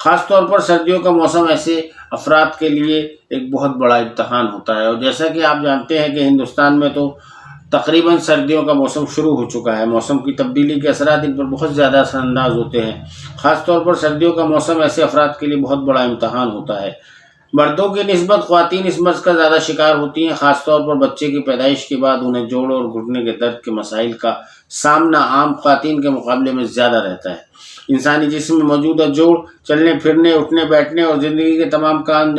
خاص طور پر سردیوں کا موسم ایسے افراد کے لیے ایک بہت بڑا امتحان ہوتا ہے، اور جیسا کہ آپ جانتے ہیں کہ ہندوستان میں تو تقریباً سردیوں کا موسم شروع ہو چکا ہے۔ موسم کی تبدیلی کے اثرات ان پر بہت زیادہ اثر انداز ہوتے ہیں۔ خاص طور پر سردیوں کا موسم ایسے افراد کے لیے بہت بڑا امتحان ہوتا ہے۔ مردوں کی نسبت خواتین اس مرض کا زیادہ شکار ہوتی ہیں۔ خاص طور پر بچے کی پیدائش کے بعد انہیں جوڑوں اور گھٹنے کے درد کے مسائل کا سامنا عام خواتین کے مقابلے میں زیادہ رہتا ہے۔ انسانی جسم میں موجودہ جوڑ چلنے پھرنے، اٹھنے بیٹھنے اور زندگی کے تمام کام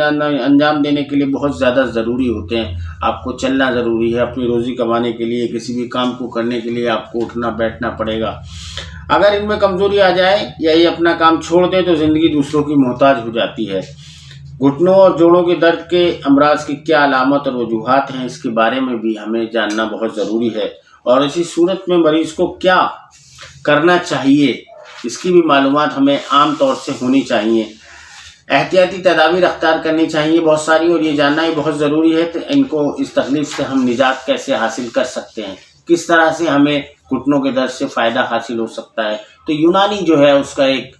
انجام دینے کے لیے بہت زیادہ ضروری ہوتے ہیں۔ آپ کو چلنا ضروری ہے، اپنی روزی کمانے کے لیے، کسی بھی کام کو کرنے کے لیے آپ کو اٹھنا بیٹھنا پڑے گا۔ اگر ان میں کمزوری آ جائے یا یہ اپنا کام چھوڑ دیں تو زندگی دوسروں کی محتاج ہو جاتی ہے۔ گھٹنوں اور جوڑوں کے درد کے امراض کی کیا علامت اور وجوہات ہیں، اس کے بارے میں بھی ہمیں جاننا بہت ضروری ہے، اور اسی صورت میں مریض کو کیا کرنا چاہیے اس کی بھی معلومات ہمیں عام طور سے ہونی چاہیے۔ احتیاطی تدابیر اختیار کرنی چاہیے بہت ساری، اور یہ جاننا ہی بہت ضروری ہے کہ ان کو اس تکلیف سے ہم نجات کیسے حاصل کر سکتے ہیں، کس طرح سے ہمیں گھٹنوں کے درد سے فائدہ حاصل ہو سکتا ہے۔ تو یونانی جو ہے اس کا ایک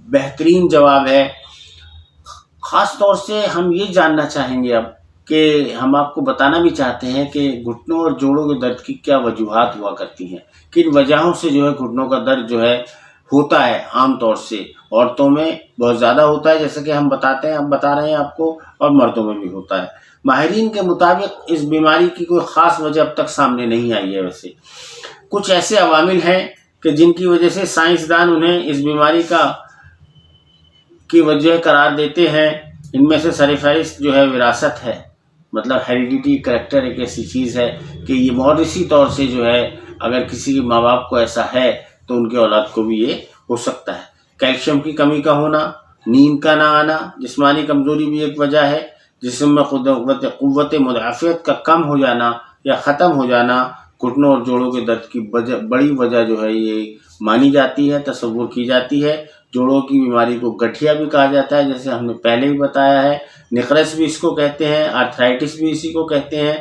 بہترین جواب ہے۔ خاص طور سے ہم یہ جاننا چاہیں گے اب کہ ہم آپ کو بتانا بھی چاہتے ہیں کہ گھٹنوں اور جوڑوں کے درد کی کیا وجوہات ہوا کرتی ہیں، کن وجہوں سے جو ہے گھٹنوں کا درد جو ہے ہوتا ہے۔ عام طور سے عورتوں میں بہت زیادہ ہوتا ہے، جیسا کہ ہم بتا رہے ہیں آپ کو، اور مردوں میں بھی ہوتا ہے۔ ماہرین کے مطابق اس بیماری کی کوئی خاص وجہ اب تک سامنے نہیں آئی ہے۔ ویسے کچھ ایسے عوامل ہیں کہ جن کی وجہ سے سائنسدان انہیں اس بیماری کی وجہ قرار دیتے ہیں۔ ان میں سے سرفہرست جو ہے وراثت ہے، مطلب ہیریڈیٹی کریکٹر ایک ایسی چیز ہے کہ یہ موروثی طور سے جو ہے اگر کسی ماں باپ کو ایسا ہے تو ان کے اولاد کو بھی یہ ہو سکتا ہے۔ کیلشیم کی کمی کا ہونا، نیند کا نہ آنا، جسمانی کمزوری بھی ایک وجہ ہے۔ جسم میں قوت مدافعت کا کم ہو جانا یا ختم ہو جانا گھٹنوں اور جوڑوں کے درد کی بڑی وجہ جو ہے یہ مانی جاتی ہے، تصور کی جاتی ہے۔ جوڑوں کی بیماری کو گٹھیا بھی کہا جاتا ہے، جیسے ہم نے پہلے بھی بتایا ہے۔ نقرس بھی اس کو کہتے ہیں، آرتھرائٹس بھی اسی کو کہتے ہیں۔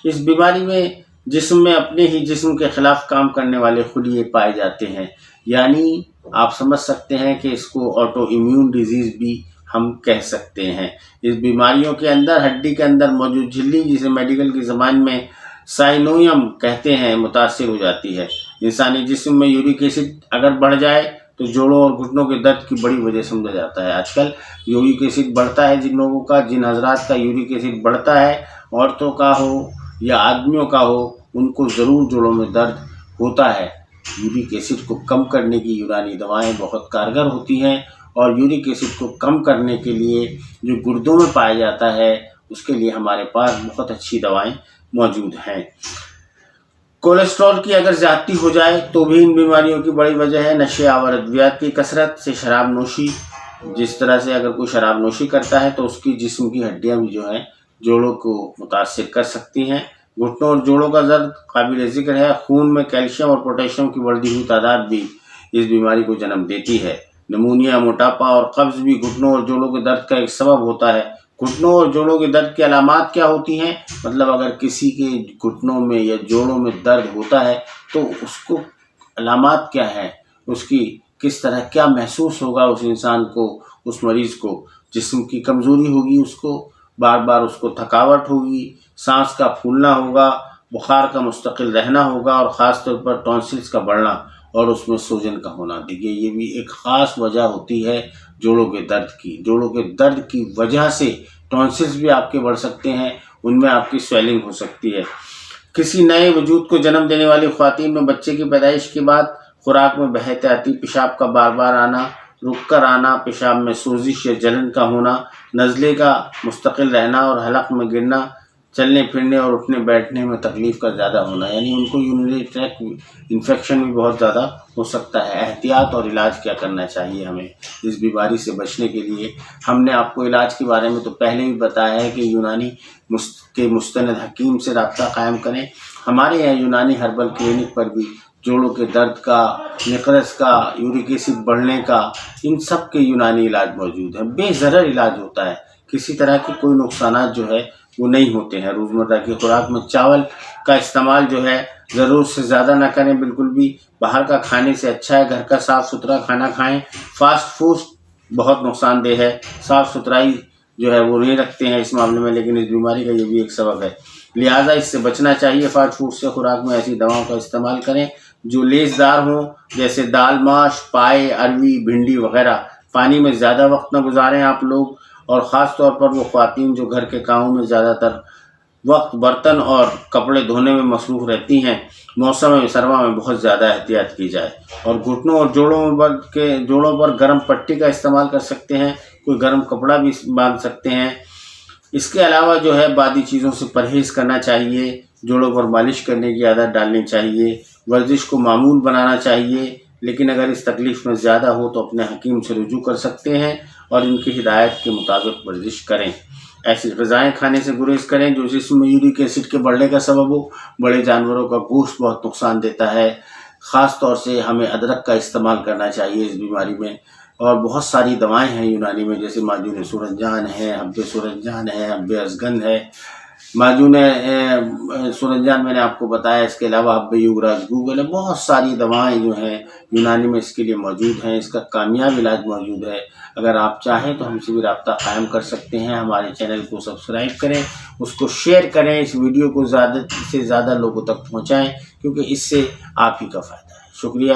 اس بیماری میں جسم میں اپنے ہی جسم کے خلاف کام کرنے والے خلیے پائے جاتے ہیں، یعنی آپ سمجھ سکتے ہیں کہ اس کو آٹو امیون ڈیزیز بھی ہم کہہ سکتے ہیں۔ اس بیماریوں کے اندر ہڈی کے اندر موجود جھلی، جسے میڈیکل کی زبان میں سائنویم کہتے ہیں، متاثر ہو جاتی ہے۔ انسانی جسم میں یورک ایسڈ اگر بڑھ جائے تو جوڑوں اور گھٹنوں کے درد کی بڑی وجہ سمجھا جاتا ہے۔ آج کل یورک ایسڈ بڑھتا ہے، جن حضرات کا یورک ایسڈ بڑھتا ہے، عورتوں کا ہو یا آدمیوں کا ہو، ان کو ضرور جوڑوں میں درد ہوتا ہے۔ یورک ایسڈ کو کم کرنے کی یونانی دوائیں بہت کارگر ہوتی ہیں، اور یورک ایسڈ کو کم کرنے کے لیے جو گردوں میں پایا جاتا ہے اس کے لیے ہمارے پاس بہت اچھی دوائیں موجود ہیں۔ کولیسٹرول کی اگر زیادتی ہو جائے تو بھی ان بیماریوں کی بڑی وجہ ہے۔ نشے آور ادویات کی کثرت سے شراب نوشی، جس طرح سے اگر کوئی شراب نوشی کرتا ہے تو اس کی جسم کی ہڈیاں بھی جو ہیں جوڑوں کو متاثر کر سکتی ہیں۔ گھٹنوں اور جوڑوں کا درد قابل ذکر ہے۔ خون میں کیلشیم اور پوٹیشیم کی بڑھتی ہوئی تعداد بھی اس بیماری کو جنم دیتی ہے۔ نمونیا، موٹاپا اور قبض بھی گھٹنوں اور جوڑوں کے درد کا ایک سبب ہوتا ہے۔ گھٹنوں اور جوڑوں کے درد کی علامات کیا ہوتی ہیں، مطلب اگر کسی کے گھٹنوں میں یا جوڑوں میں درد ہوتا ہے تو اس کو علامات کیا ہیں، اس کی کس طرح کیا محسوس ہوگا اس انسان کو، اس مریض کو۔ جسم کی کمزوری ہوگی، اس کو بار بار اس کو تھکاوٹ ہوگی، سانس کا پھولنا ہوگا، بخار کا مستقل رہنا ہوگا، اور خاص طور پر ٹونسلز کا بڑھنا اور اس میں سوجن کا ہونا۔ دیکھیے یہ بھی ایک خاص وجہ ہوتی ہے جوڑوں کے درد کی۔ جوڑوں کے درد کی وجہ سے ٹونسلز بھی آپ کے بڑھ سکتے ہیں، ان میں آپ کی سویلنگ ہو سکتی ہے۔ کسی نئے وجود کو جنم دینے والی خواتین میں بچے کی پیدائش کے بعد خوراک میں بے احتیاطی، پیشاب کا بار بار آنا، رک کر آنا، پیشاب میں سوزش یا جلن کا ہونا، نزلے کا مستقل رہنا اور حلق میں گرنا، چلنے پھرنے اور اٹھنے بیٹھنے میں تکلیف کا زیادہ ہونا، یعنی ان کو یورینری ٹریکٹ انفیکشن بھی بہت زیادہ ہو سکتا ہے۔ احتیاط اور علاج کیا کرنا چاہیے ہمیں اس بیماری سے بچنے کے لیے؟ ہم نے آپ کو علاج کے بارے میں تو پہلے بھی بتایا ہے کہ یونانی کے مستند حکیم سے رابطہ قائم کریں۔ ہمارے یہاں یونانی ہربل کلینک پر بھی جوڑوں کے درد کا، نقرس کا، یورک ایسڈ بڑھنے کا، ان سب کے یونانی علاج موجود ہیں۔ بے ضرر علاج ہوتا ہے، کسی طرح کے کوئی نقصانات جو ہے وہ نہیں ہوتے ہیں۔ روزمرہ کی خوراک میں چاول کا استعمال جو ہے ضرورت سے زیادہ نہ کریں بالکل بھی۔ باہر کا کھانے سے اچھا ہے گھر کا صاف ستھرا کھانا کھائیں۔ فاسٹ بہت نقصان دہ ہے۔ صاف ستھرائی جو ہے وہ نہیں رکھتے ہیں اس معاملے میں، لیکن اس بیماری کا یہ بھی ایک سبب ہے، لہٰذا اس سے بچنا چاہیے۔ فاسٹ فوڈ سے خوراک میں ایسی دواؤں کا استعمال کریں جو لیسدار ہوں، جیسے دال، ماش، پائے، اروی، بھنڈی وغیرہ۔ پانی میں زیادہ وقت نہ گزاریں آپ لوگ، اور خاص طور پر وہ خواتین جو گھر کے کاموں میں زیادہ تر وقت برتن اور کپڑے دھونے میں مصروف رہتی ہیں۔ موسم سرما میں بہت زیادہ احتیاط کی جائے، اور گھٹنوں اور جوڑوں پر گرم پٹی کا استعمال کر سکتے ہیں، کوئی گرم کپڑا بھی باندھ سکتے ہیں۔ اس کے علاوہ جو ہے بادی چیزوں سے پرہیز کرنا چاہیے، جوڑوں پر مالش کرنے کی عادت ڈالنی چاہیے، ورزش کو معمول بنانا چاہیے، لیکن اگر اس تکلیف میں زیادہ ہو تو اپنے حکیم سے رجوع کر سکتے ہیں اور ان کی ہدایت کے مطابق ورزش کریں۔ ایسی غذائیں کھانے سے گریز کریں جو جسم میں یورک ایسڈ کے بڑھنے کا سبب ہو۔ بڑے جانوروں کا گوشت بہت نقصان دیتا ہے، خاص طور سے ہمیں ادرک کا استعمال کرنا چاہیے اس بیماری میں۔ اور بہت ساری دوائیں ہیں یونانی میں، جیسے معجون سورنجان ہے، حب سورنجان ہے، حب ازگند ہے۔ معجون سورنجان میں نے آپ کو بتایا، اس کے علاوہ حب یوگراج گوگل ہے، بہت ساری دوائیں جو ہیں یونانی میں اس کے لیے موجود ہیں، اس کا کامیاب علاج موجود ہے۔ اگر آپ چاہیں تو ہم سے بھی رابطہ قائم کر سکتے ہیں۔ ہمارے چینل کو سبسکرائب کریں، اس کو شیئر کریں، اس ویڈیو کو زیادہ سے زیادہ لوگوں تک پہنچائیں، کیونکہ اس سے آپ ہی کا فائدہ ہے۔ شکریہ۔